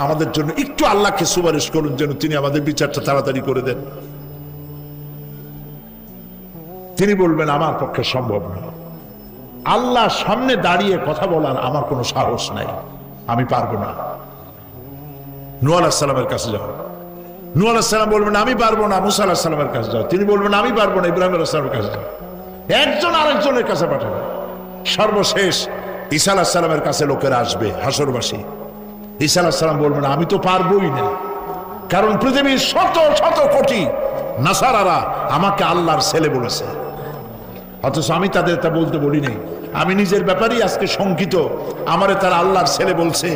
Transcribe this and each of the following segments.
আমাদের জন্য একটু আল্লাহকে সুপারিশ করুন যেন তিনি আমাদের বিচারটা তাড়াতাড়ি করে দেন। তিনি বলবেন আমার পক্ষে সম্ভব না, আল্লাহ সামনে দাঁড়িয়ে কথা বলার আমার কোনো সাহস নাই, আমি পারবো না। নূহ আলাইহিস সালামের কাছে যাও, নূহ আলাইহিস সালাম বলবেন আমি পারবো না। মুসা আলাইহিস সালামের কাছে যাও, তিনি বলবেন আমি পারবো না। ইব্রাহিম আলাইহিস সালামের কাছে যাও, একজন আরেকজনের কাছে পাঠাবে। সর্বশেষ ঈসা আলাইহিস সালামের কাছে লোকেরা আসবে, হাসরবাসী। ঈসা আলাইহিস সালাম বলবেন আমি তো পারবোই না, কারণ পৃথিবীর শত শত কোটি নাসারারা আমাকে আল্লাহর ছেলে বলেছে, অথচ আমি তাদের তা বলতে বলি নাই। আমি নিজের ব্যাপারেই আজকে শঙ্কিত, আমারে তারা আল্লাহর ছেলে বলছে।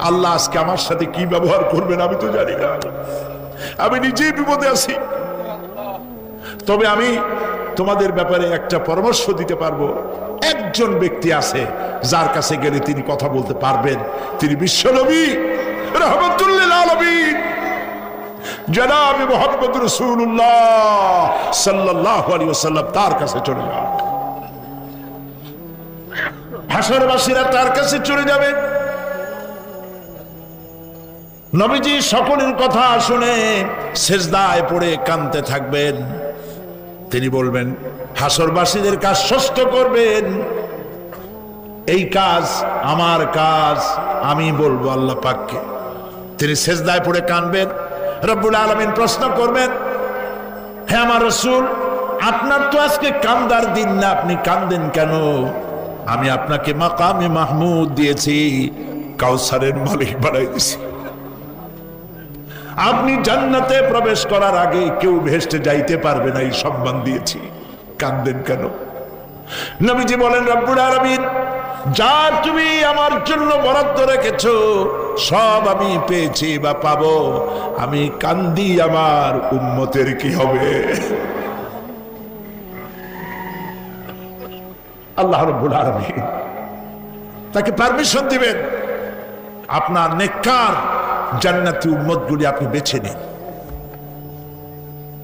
আল্লাহ আজকে আমার সাথে কি ব্যবহার করবেন আমি তো জানি না, আমি নিজেই বিপদে আছি। তবে আমি তোমাদের ব্যাপারে একটা পরামর্শ দিতে পারবো। একজন ব্যক্তি আছে যার কাছে গেলে তিনি কথা বলতে পারবেন, তিনি বিশ্বনবী রাহমাতুল লিল আলামিন জনাব মুহাম্মদ রাসূলুল্লাহ সাল্লাল্লাহু আলাইহি ওয়াসাল্লাম। তার কাছে চলে যাও, হাসরবাসীরা তার কাছে চলে যাবে। নবীজি সকলের কথা শুনে সিজদায় পড়ে কাঁদতে থাকবেন। তিনি বলবেন হাসরবাসীদের কাজ সুস্থ করবেন, এই কাজ আমার কাজ, আমি বলবো আল্লাহ পাককে। তিনি সিজদায় পড়ে কাঁদবেন। রব্বুল আলামিন প্রশ্ন করবেন, হে আমার রাসূল, আপনার তো আজকে কান্দার দিন না, আপনি কাঁদেন কেন? আমি আপনাকে মাকামে মাহমুদ দিয়েছি, কাউসারের মালিক বানাই দিয়েছি। আপনি জান্নাতে প্রবেশ করার আগে কেউ ভেস্টে যাইতে পারবে না, এই সম্মান দিয়েছি, কাঁদেন কেন? নবীজি বলেন, রব্বুল আলামিন যা তুমি আমার জন্য বরাদ্দ রেখেছো সব আমি পেয়েছি বা পাবো, আমি কান্দি আমার উম্মতের কি হবে? আল্লাহ রাব্বুল আলামিন তাকে পারমিশন দিবেন, আপনার নেককার জান্নাতি উম্মতগুলি আপনি বেছে নিন।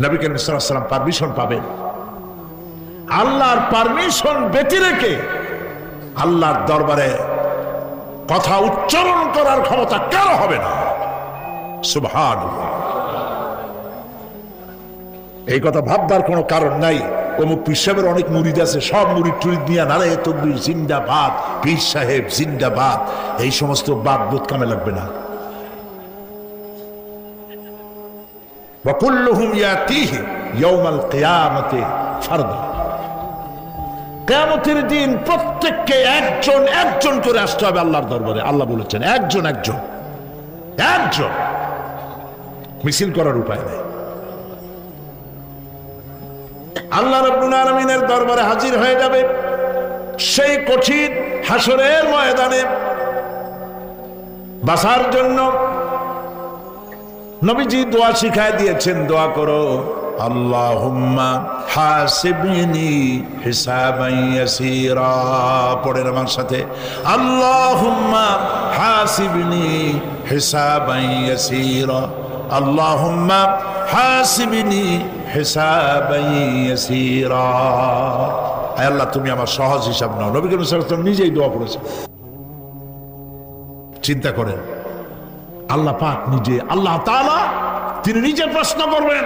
নবী করিম সাল্লাল্লাহু আলাইহি ওয়াসাল্লাম পারমিশন পাবেন। আল্লাহর পারমিশন ব্যতি রেখে আল্লাহর দরবারে কথা উচ্চারণ করার ক্ষমতা কারো হবে না। সুবহানাল্লাহ। এই কথা ভাববার কোনো কারণ নাই। অমুক পীর সাহেবের অনেক মুরিদ আছে, সব মুরিদ টুরিদ নিয়ে নারায়ে তাকবীর জিন্দাবাদ, পীর সাহেব জিন্দাবাদ, এই সমস্ত বাদ বোধ কামে লাগবে না। ওয়া কুল্লুহুম ইয়াতিহি ইয়াউমাল কিয়ামতি ফারদা। কিয়ামতের দিন প্রত্যেককে একজন একজন করে আসতে হবে আল্লাহর দরবারে। আল্লাহ বলেছেন একজন একজন একজন, মিছিল করার উপায় নেই। আল্লাহ রাব্বুল আলামিনের দরবারে হাজির হয়ে যাবে সেই কঠিন হাসরের ময়দানে বাঁচার জন্য। নবীজি দোয়া শিখায় দিয়েছেন, দোয়া করো, আল্লাহুম্মা হাসিবনি হিসাবান ইয়াসীরা। পড়েন আমার সাথে, আল্লাহুম্মা হাসিবনি হিসাবান ইয়াসীরা, আল্লাহুম্মা হাসিবনি হিসাবান ইয়াসীরা। হে আল্লাহ, তুমি আমার সহজ হিসাব নাও। নবী করিম সাল্লাল্লাহু আলাইহি ওয়াসাল্লাম নিজেই দোয়া করেছেন। চিন্তা করেন, আল্লাহ পাক নিজে, আল্লাহ তাআলা তিনি নিজে প্রশ্ন করবেন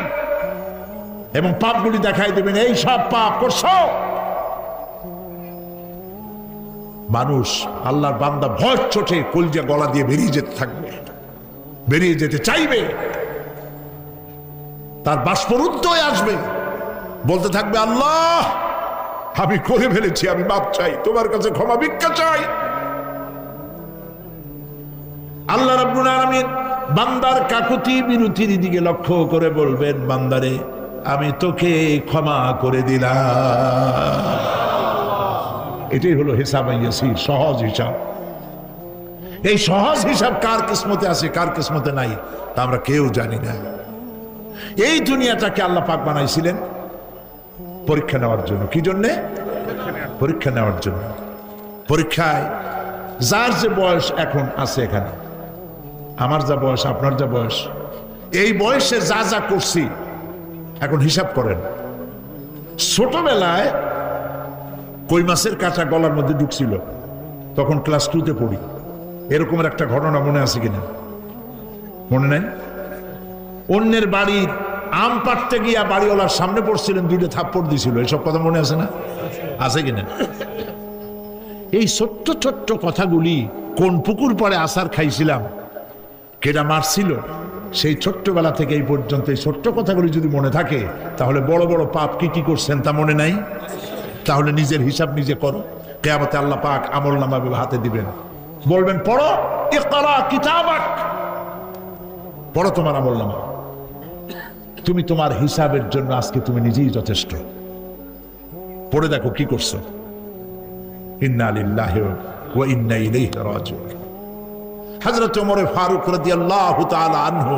এবং পাপগুলি দেখাই দেবেন, এই সব পাপ করছো। মানুষ, আল্লাহর বান্দা ভয় চোটে কলজা গলা দিয়ে বেরিয়ে যেতে থাকবে, বেরিয়ে যেতে চাইবে, তার বাষ্পরুদ্ধ হয়ে আসবে, বলতে থাকবে, আল্লাহ আমি করে ফেলেছি, আমি মাপ চাই, তোমার কাছে ক্ষমা ভিক্ষা চাই। আল্লাহ রাব্বুল আলামিন বান্দার কাকুতি বিরতির দিকে লক্ষ্য করে বলবেন, বান্দারে আমি তোকে ক্ষমা করে দিলাম। এটাই হলো হিসাব ইয়াসির, সহজ হিসাব। এই সহজ হিসাব কার কিসমতে আছে কার কিসমতে নাই তা আমরা কেউ জানি না। এই দুনিয়াটাকে আল্লাহ পাক বানাইছিলেন পরীক্ষা নেওয়ার জন্য। কি জন্যে? পরীক্ষা নেওয়ার জন্য। পরীক্ষায় যার যে বয়স এখন আছে, এখানে আমার যা বয়স, আপনার যা বয়স, এই বয়সে যা যা করছি এখন হিসাব করেন। ছোটবেলায় কই মাছের কাঁটা গলার মধ্যে ঢুকছিল, তখন ক্লাস 2-তে পড়ি, এরকমের একটা ঘটনা মনে আছে কিনা? মনে নাই? অন্যের বাড়ির আম পাড়তে গিয়া বাড়িওয়ালার সামনে পড়ছিলেন, 2টা থাপ্পড় দিছিল, এসব কথা মনে আছে না? আছে কিনা? এই ছোট্ট ছোট্ট কথাগুলি, কোন পুকুর পাড়ে আসার খাইছিলাম, কেটা মারছিল, সেই ছোট্টবেলা থেকে এই পর্যন্ত এই ছোট্ট কথাগুলি যদি মনে থাকে, তাহলে বড় বড় পাপ কি কি করছেন তা মনে নাই? তাহলে নিজের হিসাব নিজে করো। কিয়ামতে আল্লাহ পাক আমলনামা হাতে দিবেন, বলবেন পড়ো, ইকরা কিতাবাক, পড়ো তোমার আমলনামা। তুমি তোমার হিসাবের জন্য আজকে তুমি নিজেই যথেষ্ট। পড়ে দেখো কি করছো। ইন্না লিল্লাহি ওয়া ইন্না ইলাইহি রাজিউন। হযরত ওমর ফারুক রাদিয়াল্লাহু তাআলা আনহু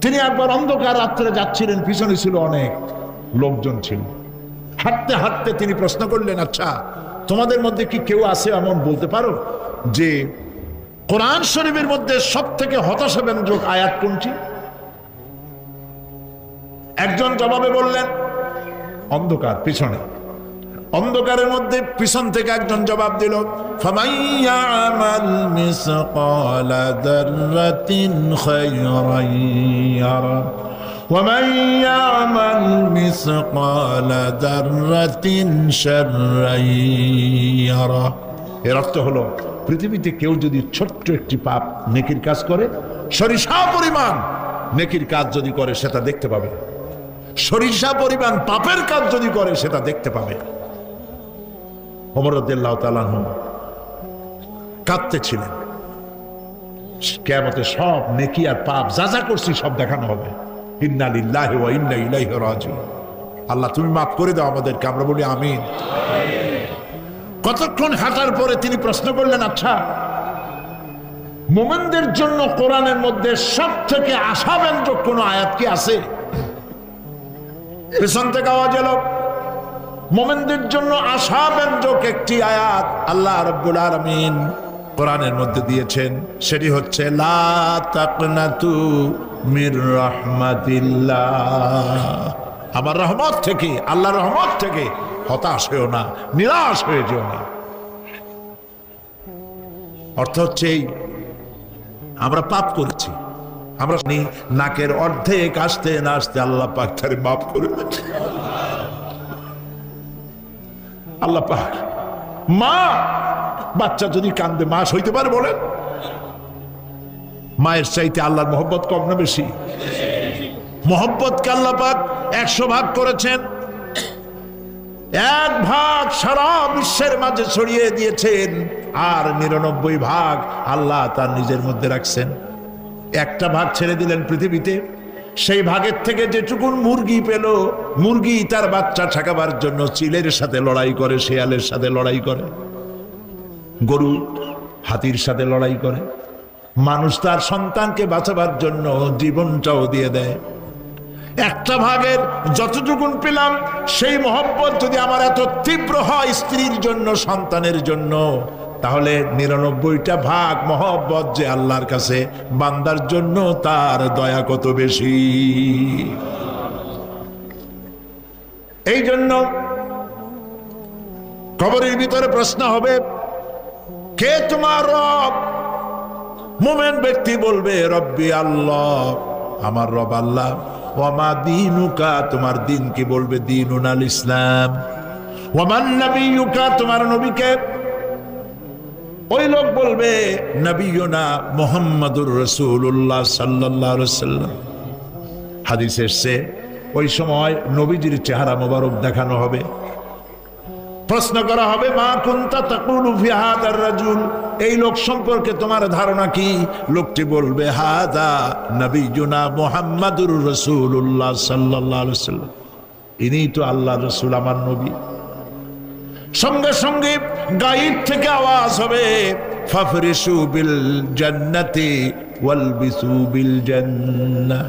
তিনি একবার অন্ধকার রাত্রে যাচ্ছিলেন, পিছনে ছিল অনেক লোকজন ছিল। হাঁটতে হাঁটতে তিনি প্রশ্ন করলেন, আচ্ছা তোমাদের মধ্যে কি কেউ আছে এমন বলতে পারো যে কোরআন শরীফের মধ্যে সব থেকে হতাশাব্যঞ্জক আয়াত কোনটি? একজন জবাবে বললেন, অন্ধকার পিছনে, অন্ধকারের মধ্যে পিছন থেকে একজন জবাব দিল, ফামাইয়ামাল মিসকালা যাররাতিন খায়রান ইয়ারা ওয়া মাইয়ামাল মিসকালা যাররাতিন শাররান ইয়ারা। এর অর্থ হলো, পৃথিবীতে কেউ যদি ছোট্ট একটি পাপ নেকির কাজ করে, সরিষা পরিমাণ নেকির কাজ যদি করে সেটা দেখতে পাবে, সরিষা পরিমাণ পাপের কাজ যদি করে সেটা দেখতে পাবে। ওমর রাদিয়াল্লাহু তাআলা আনহু কাঁদতেছিলেন, কিয়ামতে সব নেকি আর পাপ যা যা করছি সব দেখানো হবে। ইন্না লিল্লাহি ওয়া ইন্না ইলাইহি রাজিউন। আল্লাহ তুমি মাফ করে দাও আমাদেরকে, আমরা বলি আমিন। কতক্ষণ হাঁটার পরে তিনি প্রশ্ন করলেন, আচ্ছা মুমিনদের জন্য কোরআনের মধ্যে সব থেকে আশাব্যঞ্জক কোন আয়াত কি আছে? পেছন থেকে আওয়াজ এলো, মুমিনদের জন্য আশাব্যঞ্জক একটি আয়াত আল্লাহ রাব্বুল আলামিন কোরআনের মধ্যে দিয়েছেন, সেটি হচ্ছে লা তাকনাতু মির রাহমাতিল্লাহ। আমার রহমত থেকে, আল্লাহর রহমত থেকে হতাশ হয়েও না, নিরাশ হয়ে যেও না। অর্থ হচ্ছে আমরা পাপ করেছি, আমরা নাকের অর্ধেক আসতে না আসতে আল্লাহ পাক তারে মাফ করে দিয়েছে। আল্লাহ পাক, মা বাচ্চা যদি কান্দে মা সইতে পারে বলেন? মায়ের চাইতে আল্লাহর মহব্বত কম না বেশি? মহব্বতকে আল্লাহ পাক 100 ভাগ করেছেন, 1 ভাগ সারা বিশ্বের মাঝে ছড়িয়ে দিয়েছেন, আর 99 ভাগ আল্লাহ তার নিজের মধ্যে রাখছেন। একটা ভাগ ছেড়ে দিলেন পৃথিবীতে, সেই ভাগের থেকে যেটুকুন মুরগি পেল, মুরগি তার বাচ্চা ঠেকাবার জন্য চিলের সাথে লড়াই করে, শেয়ালের সাথে লড়াই করে, গরু হাতির সাথে লড়াই করে, মানুষ তার সন্তানকে বাঁচাবার জন্য জীবনটাও দিয়ে দেয়। একটা ভাগের যতটুকুন পেলাম, সেই মহব্বত যদি আমার এত তীব্র হয় স্ত্রীর জন্য, সন্তানের জন্য, তাহলে 99টা ভাগ মহব্বত যে আল্লাহর কাছে বান্দার জন্য, তার দয়া কত বেশি। এই জন্য কবরের ভিতরে প্রশ্ন হবে, কে তোমার রব? মুমিন ব্যক্তি বলবে, রব্বি আল্লাহ, আমার রব আল্লাহ। ওয়ামা দীনুকা, তোমার দিন কি? বলবে দীনুনাল ইসলাম। ওয়ামান নবিয়ুকা, তোমার নবীকে? ওই লোক বলবে নবিয়ুনা মুহাম্মাদুর রাসূলুল্লাহ সাল্লাল্লাহু আলাইহি ওয়াসাল্লাম। হাদিসে এসেছে, ওই সময় নবীজির চেহারা মোবারক দেখানো হবে, প্রশ্ন করা হবে, মা কুনতা তাকুলু ফি হাদার রাজুল, এই লোক সম্পর্কে তোমার ধারণা কি? লোকটি বলবে, হাদা নবিয়ুনা মুহাম্মাদুর রাসূলুল্লাহ সাল্লাল্লাহু আলাইহি ওয়াসাল্লাম, ইনি তো আল্লাহর রাসূল, আমার নবী। সঙ্গে সঙ্গে গায়েব থেকে আওয়াজ হবে, ফাফরিশু বিল জান্নাতি ওয়ালবিসু বিল জান্নাহ।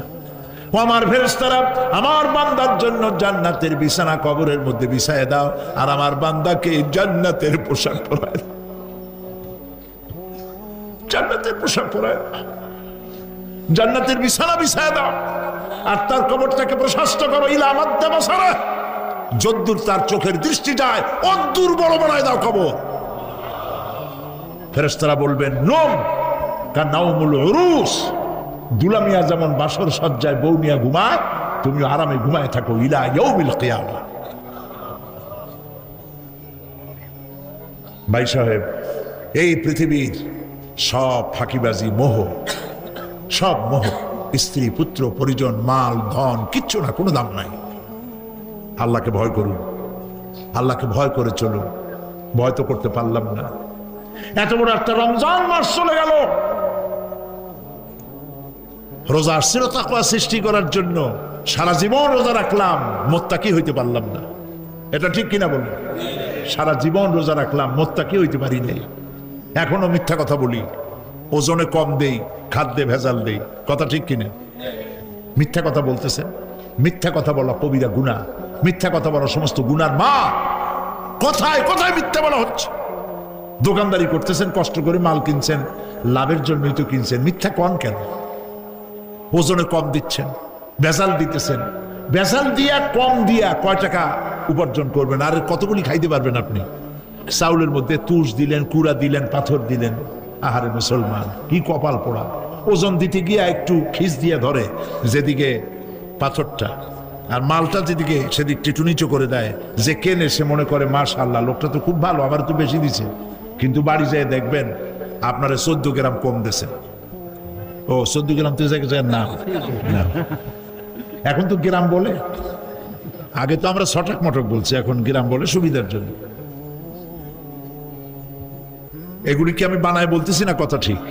ও আমার ফেরেশতারা, আমার বান্দার জন্য জান্নাতের বিছানা কবরের মধ্যে বিছায় দাও, আর আমার বান্দাকে জান্নাতের পোশাক পরায় দাও, জান্নাতের পোশাক পরায় দাও, জান্নাতের বিছানা বিছায় দাও, আর তার কবরটাকে প্রশস্ত করো, ইলা মাদ্দা বাসারা, যদ্দূর তার চোখের দৃষ্টি যায় অদ্দূর বড় বানায় দাও কবর। ফেরেশতারা বলবেন নোম কানাউমুল উরুস, দুলামিয়া যেমন বাসর সজ্জায় বউ নিয়ে ঘুমায়, তুমি আরামে ঘুমায় থাকো ইলা ইয়াউমিল কিয়ামা। ভাই সাহেব, এই পৃথিবীর সব ফাঁকিবাজি, মোহ, সব মোহ, স্ত্রী পুত্র পরিজন মাল ধন কিচ্ছু না, কোনো দাম নাই। আল্লাহকে ভয় করুন, আল্লাহকে ভয় করে চলুন। ভয় তো করতে পারলাম না। এত বড় একটা রমজান মাস চলে গেল, রোজা আসছিল তাকওয়া সৃষ্টি করার জন্য, সারা জীবন রোজা রাখলাম, মুত্তাকি হইতে পারলাম না। এটা ঠিক কিনা বলুন? সারা জীবন রোজা রাখলাম, মুত্তাকি হইতে পারি নাই। এখনো মিথ্যা কথা বলি, ওজনে কম দেই, খাদ্যে ভেজাল দেই। কথা ঠিক কিনা? মিথ্যা কথা বলতেছেন। মিথ্যা কথা বলা কবিরা গুনাহ, মিথ্যা কথা বলা সমস্ত গুনার মা। কোথায় কোথায় মিথ্যা বলা হচ্ছে। দোকানদারি করতেছেন, কষ্ট করে মাল কিনছেন, লাভের জন্যই তো কিনছেন, মিথ্যা কন কেন? ওজনে কম দিচ্ছেন, ভেজাল দিতেছেন, ভেজাল দিয়া কম দিয়া কয় টাকা উপার্জন করবেন? আর কতগুলি খাইতে পারবেন আপনি? চাউলের মধ্যে তুষ দিলেন, কুড়া দিলেন, পাথর দিলেন। আহারে মুসলমান, কি কপাল পোড়া। ওজন দিতে গিয়া একটু খিস দিয়ে ধরে যেদিকে পাথরটা, আর মালটা যেদিকে সেদিক টিটু নিচু করে দেয়। যে কেনে সে মনে করে মাশাআল্লাহ, লোকটা তো খুব ভালো, আমার তো বেশি দিছে। কিন্তু বাড়ি যেয়ে দেখবেন আপনারা 14 গ্রাম কম দিয়েছে। ও 14 গ্রাম তো না, এখন তো গ্রাম বলে। আগে তো আমরা ছটাক মটক বলছি, এখন গ্রাম বলে সুবিধার জন্য। এগুলি কি আমি বানায় বলতেছি না? কথা ঠিক।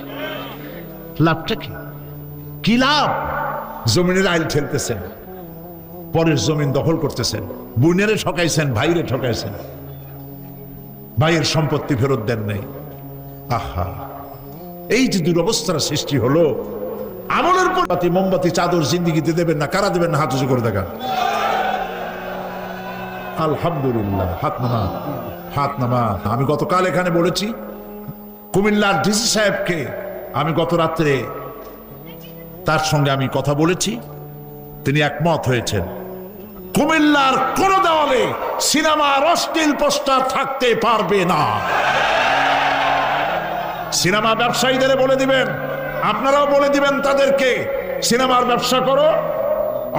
লাভটা কি? কি লাভ? জমিনের আইল ঠেলতেছেন, পরের জমিন দখল করতেছেন, বোনেরে ঠকাইছেন, ভাইরে ঠকাইছেন, ভাইয়ের সম্পত্তি ফেরত দেন নাই। আহা, এই যে দুরবস্থার সৃষ্টি হলো। আমলের পর মোমবাতি চাদর জিন্দিগিতে দেবেন না। কারা দেবেন না? হাত উঁচু করে দেখান। আলহামদুলিল্লাহ। হাত নামা, হাত নামা। আমি গতকাল এখানে বলেছি, কুমিল্লার ডিসি সাহেবকে আমি গত রাত্রে তার সঙ্গে আমি কথা বলেছি, তিনি একমত হয়েছেন। কুমিল্লার কোন দেওয়ালে সিনেমার অশ্লীল পোস্টার থাকতে পারবে না। সিনেমা ব্যবসায়ীদের বলে দিবেন, আপনারাও বলে দিবেন তাদেরকে, সিনেমার ব্যবসা করো,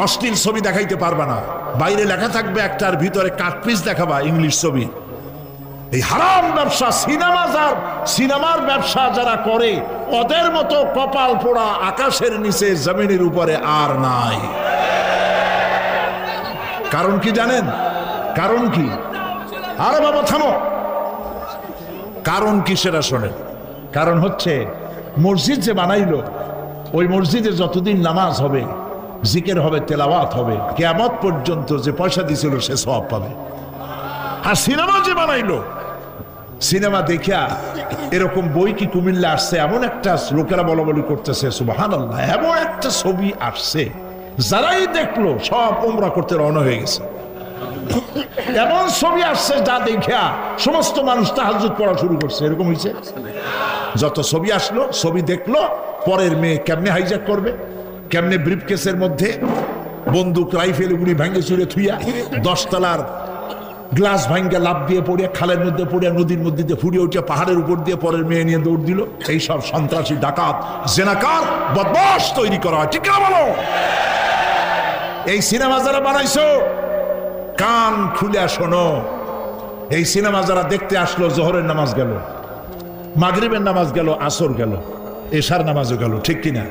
অশ্লীল ছবি দেখাইতে পারবে না। বাইরে লেখা থাকবে একটার ভিতরে কাটপিস দেখাবা ইংলিশ ছবি। এই হারাম ব্যবসা, সিনেমার ব্যবসা যারা করে ওদের মতো কপাল পোড়া আকাশের নিচে জমিনের উপরে আর নাই। কারণ কি জানেন? কারণ কি? আরে বাবা থামো। কারণ কি সেটা শোনেন। কারণ হচ্ছে, মসজিদ যে বানাইলো, ওই মসজিদে যতদিন নামাজ হবে, জিকির হবে, তেলাওয়াত হবে, কিয়ামত পর্যন্ত যে পয়সা দিছিল সে সওয়াব পাবে। আর সিনেমা যে বানাইলো, সিনেমা দেখিয়া এরকম বই কি কুমিল্লা আসছে? এমন একটা লোকেরা বলা বলি করতেছে, সুবহানাল্লাহ, এমন একটা ছবি আসছে, যারাই দেখলো সব উমরা করতে রওনা হয়ে গেছে। এমন ছবি আসছে যা দেখিয়া সমস্ত মানুষ তাহাজ্জুদ পড়া শুরু করছে। এরকম হয়েছে। যত ছবি আসলো, ছবি দেখলো, পরের মেয়ে কেমনে হাইজ্যাক করবে, কেমনে ব্রিফকেসের মধ্যে বন্দুক রাইফেল গুলি ভাঙ্গে চুরে থুইয়া 10 তলার গ্লাস ভাঙ্গা লাভ দিয়ে পড়িয়া, খালের মধ্যে পড়িয়া, নদীর মধ্যে দিয়ে ফুড়িয়ে উঠে পাহাড়ের উপর দিয়ে পরের মেয়ে নিয়ে দৌড় দিল। এই সব সন্ত্রাসী, ডাকাত, জেনাকার, বদমাশ তৈরি করা হয়। ঠিক না বলো? এই সিনেমা যারা বানাইছো, কান খুলে শোনো। এই সিনেমা যারা দেখতে আসলো, জোহরের নামাজ গেল, মাগরিবের নামাজ গেল, আসর গেল, এশার নামাজও গেল। ঠিক কিনা?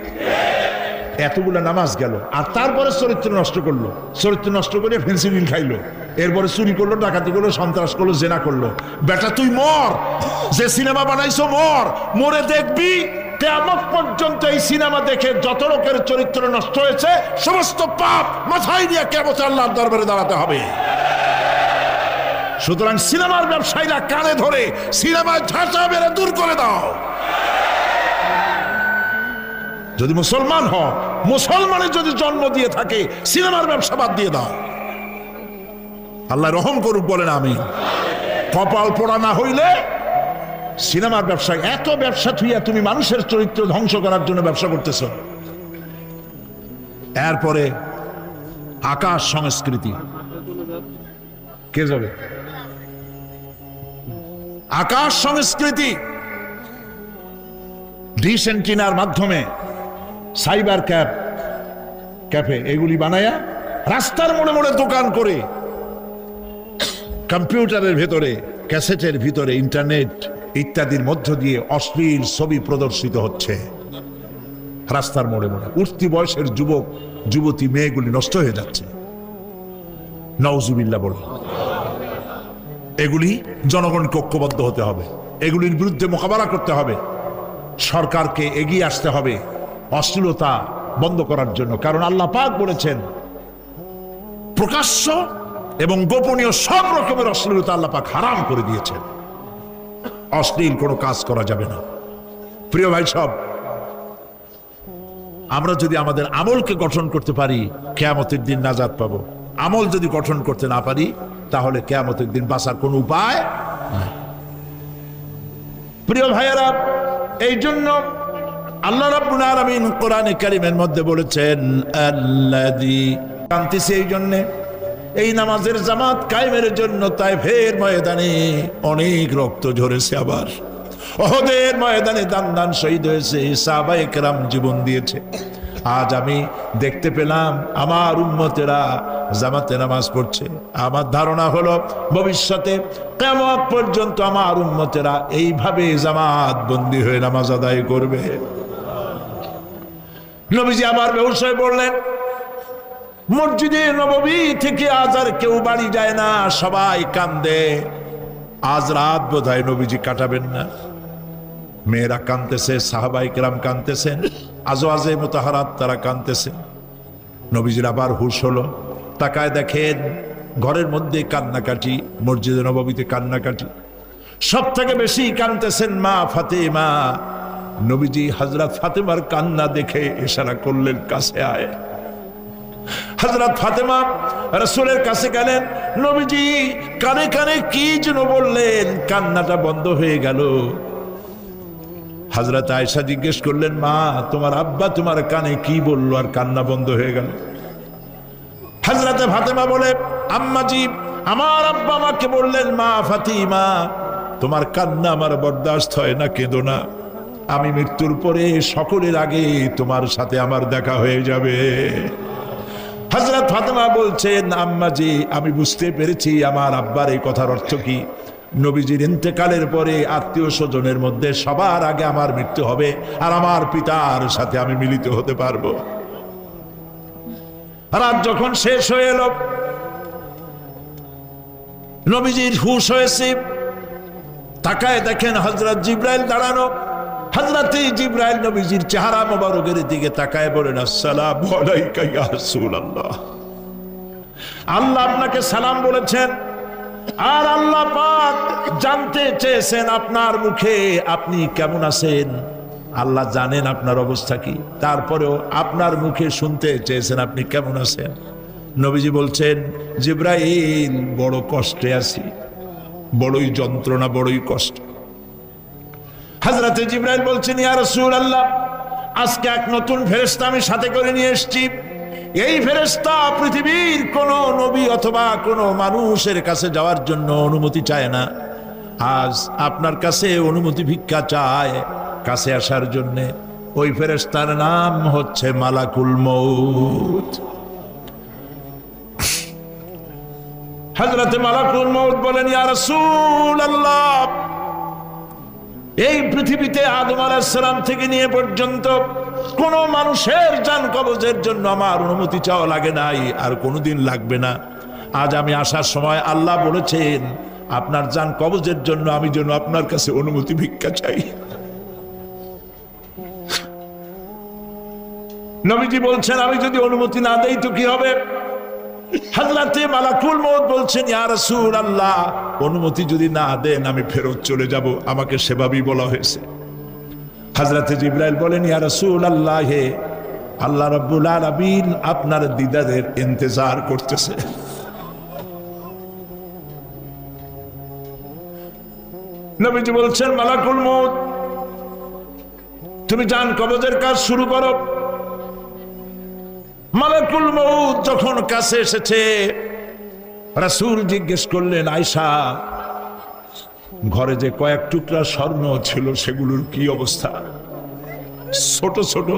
এতগুলো নামাজ গেল, আর তারপরে চরিত্র নষ্ট করলো। চরিত্র নষ্ট করে ফেন্সিডিল খাইলো, এরপরে চুরি করলো, ডাকাতি করলো, সন্ত্রাস করলো, জেনা করলো। বেটা তুই মর, যে সিনেমা বানাইছো মর, মরে দেখবি কিয়ামত পর্যন্ত এই সিনেমা দেখে যত লোকের চরিত্র নষ্ট হয়েছে সমস্ত পাপ মাথায় নিয়ে কিয়ামতে আল্লাহর দরবারে দাঁড়াতে হবে। সুতরাং সিনেমার ব্যবসায়ীরা কানে ধরে সিনেমার ঝাঁচা বেড়ে দূর করে দাও। যদি মুসলমান হও, মুসলমানের যদি জন্ম দিয়ে থাকে, সিনেমার ব্যবসা বাদ দিয়ে দাও। আল্লাহ রহম করুক, বলেন আমিন। কপাল পোড়া না হইলে সিনেমার ব্যবসা, এত ব্যবসা থুইয়া তুমি মানুষের চরিত্র ধ্বংস করার জন্য ব্যবসা করতেছ। এরপরে আকাশ সংস্কৃতি, কে যাবে? আকাশ সংস্কৃতি ডিশ এন্টিনার মাধ্যমে সাইবার ক্যাফে এগুলি বানায়া রাস্তার মোড়ে মোড়ে দোকান করে কম্পিউটারের ভেতরে, ক্যাসেটের ভিতরে, ইন্টারনেট ইত্যাদির মধ্য দিয়ে অশ্লীল ছবি প্রদর্শিত হচ্ছে রাস্তার মোড়ে মোড়ে। উঠতি বয়সের যুবক যুবতী মেয়েগুলি নষ্ট হয়ে যাচ্ছে। নাউজুবিল্লাহ বলে। এগুলি জনগণকে ঐক্যবদ্ধ হতে হবে, এগুলির বিরুদ্ধে মোকাবেলা করতে হবে, সরকারকে এগিয়ে আসতে হবে অশ্লীলতা বন্ধ করার জন্য। কারণ আল্লাহ পাক বলেছেন প্রকাশ্য এবং গোপনীয় সব রকমের অশ্লীলতা আল্লাহ পাক হারাম করে দিয়েছেন। অশ্লীল কোনো কাজ করা যাবে না। প্রিয় ভাই সব, আমরা যদি আমাদের আমলকে গঠন করতে পারি কিয়ামতের দিন নাজাত পাবো। আমল যদি গঠন করতে না পারি তাহলে কিয়ামতের দিন বাঁচার কোনো উপায় নাই। প্রিয় ভাইয়েরা, এই জন্য আল্লাহ রাব্বুল আলামিন কোরআনে কারীমের মধ্যে বলেছেন আল্লাযী, কান্তিছে এই জন্যে এই নামাজের জামাত কায়েমের জন্য তায়েফের ময়দানে অনেক রক্ত ঝরেছে, আবার উহুদের ময়দানে দান দান শহীদ হয়েছে, সাহাবায়ে কেরাম জীবন দিয়েছে। আজ আমি দেখতে পেলাম আমার উম্মতেরা জামাতে নামাজ পড়ছে। আমার ধারণা হলো ভবিষ্যতে কিয়ামত পর্যন্ত আমার উম্মতেরা এইভাবে জামাত বন্দী হয়ে নামাজ আদায় করবে। নবীজি আবার বেহুশ হয়ে পড়লেন। মসজিদে নববী থেকে আজ আর কেউ বাড়ি যায় না, সবাই কান্দে। আজ রাত বোধহয় নবীজি কাটাবেন না। মেয়েরা কাঁদতেছে, সাহাবায়ে কেরাম কাঁদতেছেন, আজওয়াজে মুতাহারাত তারা কাঁদতেছেন। নবীজির আবার হুঁশ হলো, তাকায় দেখেন ঘরের মধ্যে কান্নাকাটি, মসজিদে নববীতে কান্নাকাটি। সব থেকে বেশি কাঁদতেছেন মা ফাতেমা। নবীজি হযরত ফাতেমার কান্না দেখে ইশারা করলেন কাছে আয়। হযরত ফাতেমা রাসূলের কাছে গেলেন। নবীজি কানে কানে কি যেন বললেন, কান্নাটা বন্ধ হয়ে গেল। হযরত আয়েশা জিজ্ঞেস করলেন, মা তোমার আব্বা তোমার কানে কি বললো আর কান্না বন্ধ হয়ে গেল? হযরত ফাতেমা বলে, আম্মাজি আমার আব্বা আমাকে বললেন, মা ফাতিমা তোমার কান্না আমার বরদাস্ত হয় না, কেঁদো না, আমি মৃত্যুর পরে সকলের আগে তোমার সাথে আমার দেখা হয়ে যাবে। হযরত ফাতেমা বলছেন, আম্মাজি আমি বুঝতে পেরেছি আমার আব্বার এই কথার অর্থ কি। নবীজির ইন্তেকালের পরে আত্মীয় স্বজনের মধ্যে সবার আগে আমার মৃত্যু হবে আর আমার পিতার সাথে আমি মিলিত হতে পারবো। রাত যখন শেষ হয়ে এলো, নবীজির হুঁশ হয়েছে, তাকায় দেখেন হযরত জিবরাইল দাঁড়ানো। হযরত জিবরাইল নবীজির চেহারা মোবারকের দিকে তাকায় বলেন, আসসালামু আলাইকা ইয়া রাসূলুল্লাহ। আল্লাহ আপনাকে সালাম বলেছেন, আর আল্লাহ পাক জানতে চেয়েছেন আপনার মুখে আপনি কেমন আছেন। আল্লাহ জানেন আপনার অবস্থা কি, তারপরেও আপনার মুখে শুনতে চেয়েছেন আপনি কেমন আছেন। নবীজি বলছেন, জিবরাইল বড় কষ্টে আছি, বড়ই যন্ত্রণা, বড়ই কষ্ট। হযরত জিবরাইল বলছেন, ইয়া রাসূলুল্লাহ আজকে এক নতুন ফেরেশতা আমি সাথে করে নিয়ে এসেছি। এই ফেরেশতা পৃথিবীর কোন নবী অথবা কোন মানুষের কাছে যাওয়ার জন্য অনুমতি চায় না। আজ আপনার কাছে অনুমতি ভিক্ষা চায় কাছে আসার জন্য। ওই ফেরেশতার নাম হচ্ছে মালাকুল মউত। হযরত মালাকুল মউত বলেন, ইয়া রাসূলুল্লাহ এই পৃথিবীতে আদম আলাইহিস সালাম থেকে নিয়ে পর্যন্ত কোন মানুষের জান কবজের জন্য আমার অনুমতি চাওয়া লাগে নাই, আর কোনোদিন লাগবে না। আজ আমি আসার সময় আল্লাহ বলেছেন আপনার জান কবজের জন্য আমি যেন আপনার কাছে অনুমতি ভিক্ষা চাই। নবীজি বলছেন, আমি যদি অনুমতি না দেই তো কি হবে? হযরত মালাকুল মউত বলছেন, ইয়া রাসূলুল্লাহ অনুমতি যদি না দেন আমি ফেরত চলে যাব, আমাকে সেভাবেই বলা হয়েছে। হযরত জিবরাইল বলেন, ইয়া রাসূলুল্লাহ হে আল্লাহ রাব্বুল আলামিন আপনার দিদারের ইন্তজার করতেছে। নবীজি বলছেন, মালাকুল মউত তুমি জান কবজের কাজ শুরু করো। মালাকুল মউত যখন কাছে এসেছে, রাসূল জিজ্ঞেস করলেন, আয়েশা ঘরে যে কয়েক টুকরা স্বর্ণ ছিল সেগুলোর কি অবস্থা? ছোট ছোট